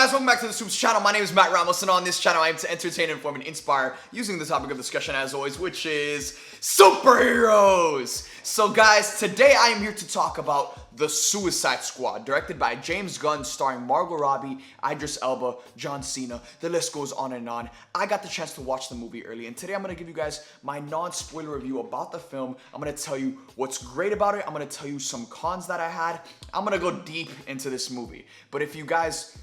guys, welcome back to the SUPES channel. My name is Matt Ramos, and on this channel I aim to entertain, inform, and inspire using the topic of discussion as always, which is superheroes. So guys, today I am here to talk about The Suicide Squad, directed by James Gunn, starring Margot Robbie, Idris Elba, John Cena. The list goes on and on. I got the chance to watch the movie early, and today I'm going to give you guys my non-spoiler review about the film. I'm going to tell you what's great about it. I'm going to tell you some cons that I had. I'm going to go deep into this movie. But if you guys,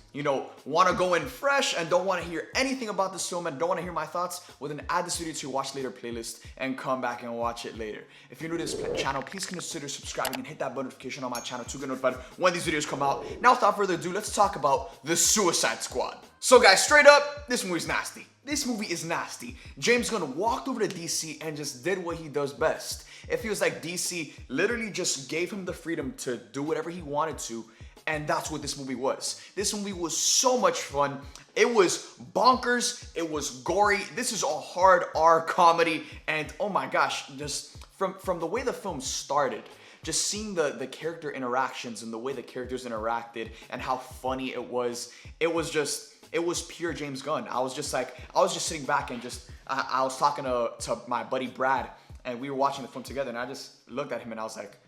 want to go in fresh and don't want to hear anything about this film and don't want to hear my thoughts, well then add this video to your watch later playlist and come back and watch it later. If you're new to this channel, please consider subscribing and hit that bell notification on my channel to get notified when these videos come out. Now without further ado, let's talk about The Suicide Squad. So guys, straight up, this movie's nasty. This movie is nasty. James Gunn walked over to DC and just did what he does best. It feels like DC literally just gave him the freedom to do whatever he wanted to, and that's what this movie was. This movie was so much fun. It was bonkers. It was gory. This is a hard R comedy, and oh my gosh, just from the way the film started, just seeing the character interactions and the way the characters interacted and how funny it was pure James Gunn. I was just sitting back and I was talking to my buddy Brad, and we were watching the film together, and I just looked at him and I was like,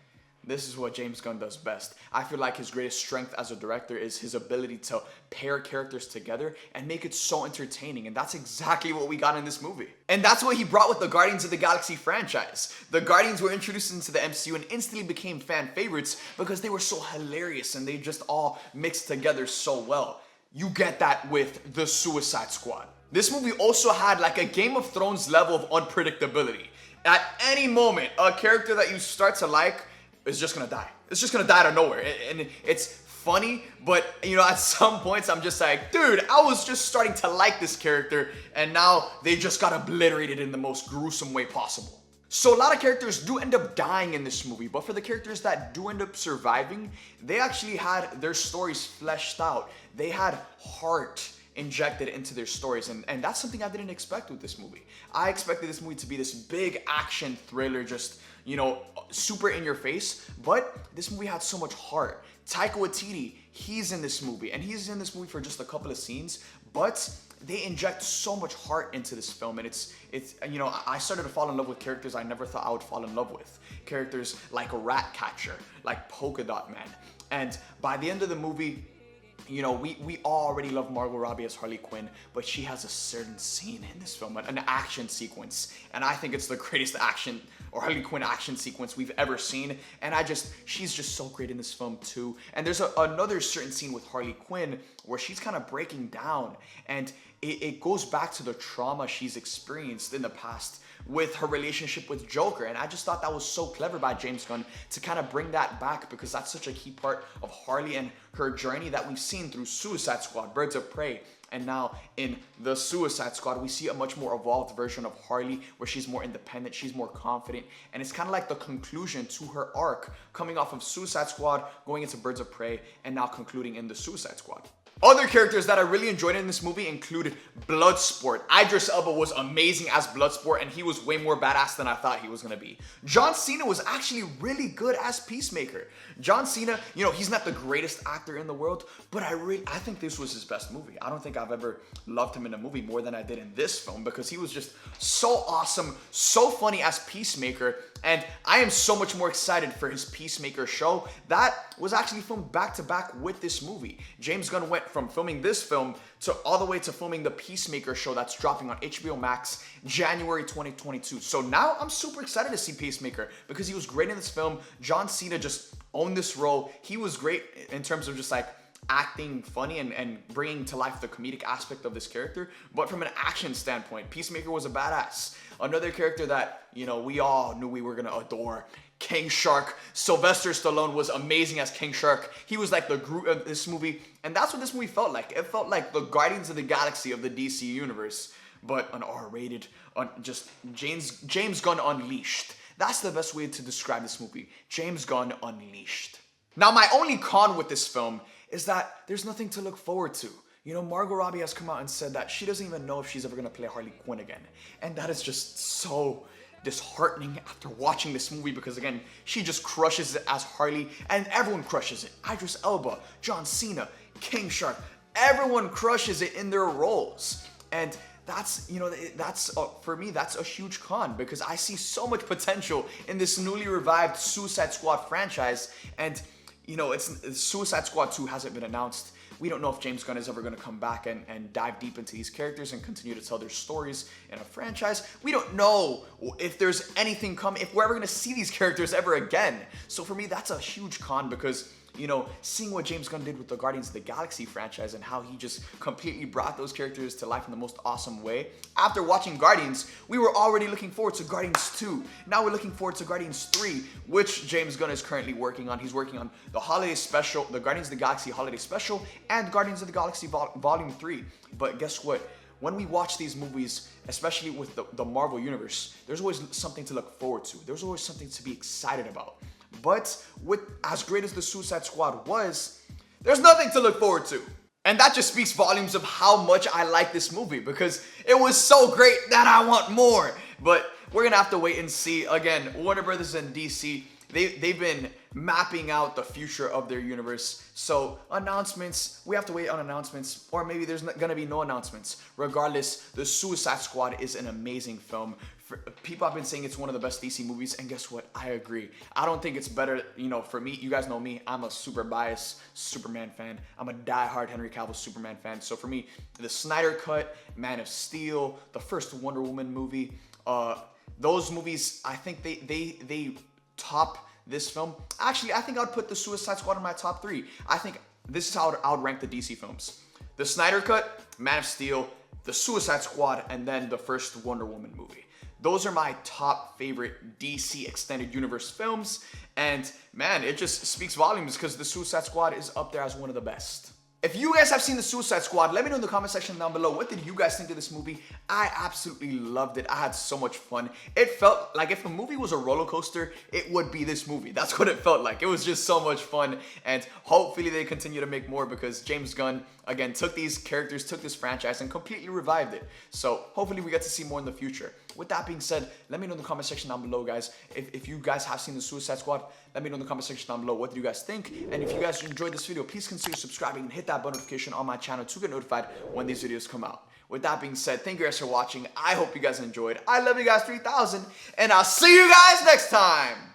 this is what James Gunn does best. I feel like his greatest strength as a director is his ability to pair characters together and make it so entertaining, and that's exactly what we got in this movie. And that's what he brought with the Guardians of the Galaxy franchise. The Guardians were introduced into the MCU and instantly became fan favorites because they were so hilarious and they just all mixed together so well. You get that with The Suicide Squad. This movie also had like a Game of Thrones level of unpredictability. At any moment, a character that you start to like is just gonna die. It's just gonna die out of nowhere. And it's funny, but at some points I'm just like, dude, I was just starting to like this character and now they just got obliterated in the most gruesome way possible. So a lot of characters do end up dying in this movie, but for the characters that do end up surviving, they actually had their stories fleshed out. They had heart injected into their stories, and that's something I didn't expect with this movie. I expected this movie to be this big action thriller, just super in your face, but this movie had so much heart. Taika Waititi, he's in this movie, and he's in this movie for just a couple of scenes, but they inject so much heart into this film, and it's I started to fall in love with characters I never thought I would fall in love with. Characters like Ratcatcher, like Polka Dot Man, and by the end of the movie, we already love Margot Robbie as Harley Quinn, but she has a certain scene in this film, an action sequence, and I think it's the greatest action or Harley Quinn action sequence we've ever seen, and she's just so great in this film too. And there's another certain scene with Harley Quinn where she's kind of breaking down, and it goes back to the trauma she's experienced in the past with her relationship with Joker, and I just thought that was so clever by James Gunn to kind of bring that back, because that's such a key part of Harley and her journey that we've seen through Suicide Squad, Birds of Prey, and now in The Suicide Squad we see a much more evolved version of Harley where she's more independent, she's more confident, and it's kind of like the conclusion to her arc, coming off of Suicide Squad, going into Birds of Prey, and now concluding in The Suicide Squad. Other characters that I really enjoyed in this movie included Bloodsport. Idris Elba was amazing as Bloodsport, and he was way more badass than I thought he was going to be. John Cena was actually really good as Peacemaker. John Cena, he's not the greatest actor in the world, but I think this was his best movie. I don't think I've ever loved him in a movie more than I did in this film, because he was just so awesome, so funny as Peacemaker, and I am so much more excited for his Peacemaker show that was actually filmed back to back with this movie. James Gunn went from filming this film to all the way to filming the Peacemaker show that's dropping on HBO Max January 2022. So now I'm super excited to see Peacemaker because he was great in this film. John Cena just owned this role. He was great in terms of just like acting funny and bringing to life the comedic aspect of this character. But from an action standpoint, Peacemaker was a badass. Another character that, we all knew we were going to adore, King Shark. Sylvester Stallone was amazing as King Shark. He was like the Groot of this movie, and that's what this movie felt like. It felt like the Guardians of the Galaxy of the DC universe, but an R-rated, just James Gunn unleashed. That's the best way to describe this movie. James Gunn unleashed. Now, my only con with this film is that there's nothing to look forward to. Margot Robbie has come out and said that she doesn't even know if she's ever going to play Harley Quinn again. And that is just so disheartening after watching this movie, because again, she just crushes it as Harley, and everyone crushes it. Idris Elba, John Cena, King Shark, everyone crushes it in their roles. And that's, you know, that's for me, that's a huge con, because I see so much potential in this newly revived Suicide Squad franchise. And you know, it's Suicide Squad 2 hasn't been announced. We don't know if James Gunn is ever going to come back and dive deep into these characters and continue to tell their stories in a franchise. We don't know if there's anything coming, if we're ever going to see these characters ever again. So for me, that's a huge con, because, you know, seeing what James Gunn did with the Guardians of the Galaxy franchise and how he just completely brought those characters to life in the most awesome way. After watching Guardians, we were already looking forward to Guardians 2. Now we're looking forward to Guardians 3, which James Gunn is currently working on. He's working on the holiday special, the Guardians of the Galaxy holiday special, and Guardians of the Galaxy Volume 3. But guess what? When we watch these movies, especially with the Marvel Universe, there's always something to look forward to. There's always something to be excited about. But with as great as the Suicide Squad was, there's nothing to look forward to. And that just speaks volumes of how much I like this movie, because it was so great that I want more. But we're gonna have to wait and see. Again, Warner Brothers and DC, they've been mapping out the future of their universe. So announcements, we have to wait on announcements, or maybe there's gonna be no announcements. Regardless, the Suicide Squad is an amazing film. People have been saying it's one of the best DC movies, and guess what? I agree. I don't think it's better, you know, for me. You guys know me. I'm a super biased Superman fan. I'm a diehard Henry Cavill Superman fan. So for me, the Snyder Cut, Man of Steel, the first Wonder Woman movie, those movies, I think they top this film. Actually, I think I would put the Suicide Squad in my top 3. I think this is how I would rank the DC films: the Snyder Cut, Man of Steel, the Suicide Squad, and then the first Wonder Woman movie. Those are my top favorite DC Extended Universe films. And man, it just speaks volumes, because the Suicide Squad is up there as one of the best. If you guys have seen the Suicide Squad, let me know in the comment section down below. What did you guys think of this movie? I absolutely loved it. I had so much fun. It felt like if a movie was a roller coaster, it would be this movie. That's what it felt like. It was just so much fun. And hopefully they continue to make more, because James Gunn, again, took these characters, took this franchise, and completely revived it. So hopefully we get to see more in the future. With that being said, let me know in the comment section down below, guys. If you guys have seen the Suicide Squad, let me know in the comment section down below. What do you guys think? And if you guys enjoyed this video, please consider subscribing and hit that bell notification on my channel to get notified when these videos come out. With that being said, thank you guys for watching. I hope you guys enjoyed. I love you guys 3000, and I'll see you guys next time.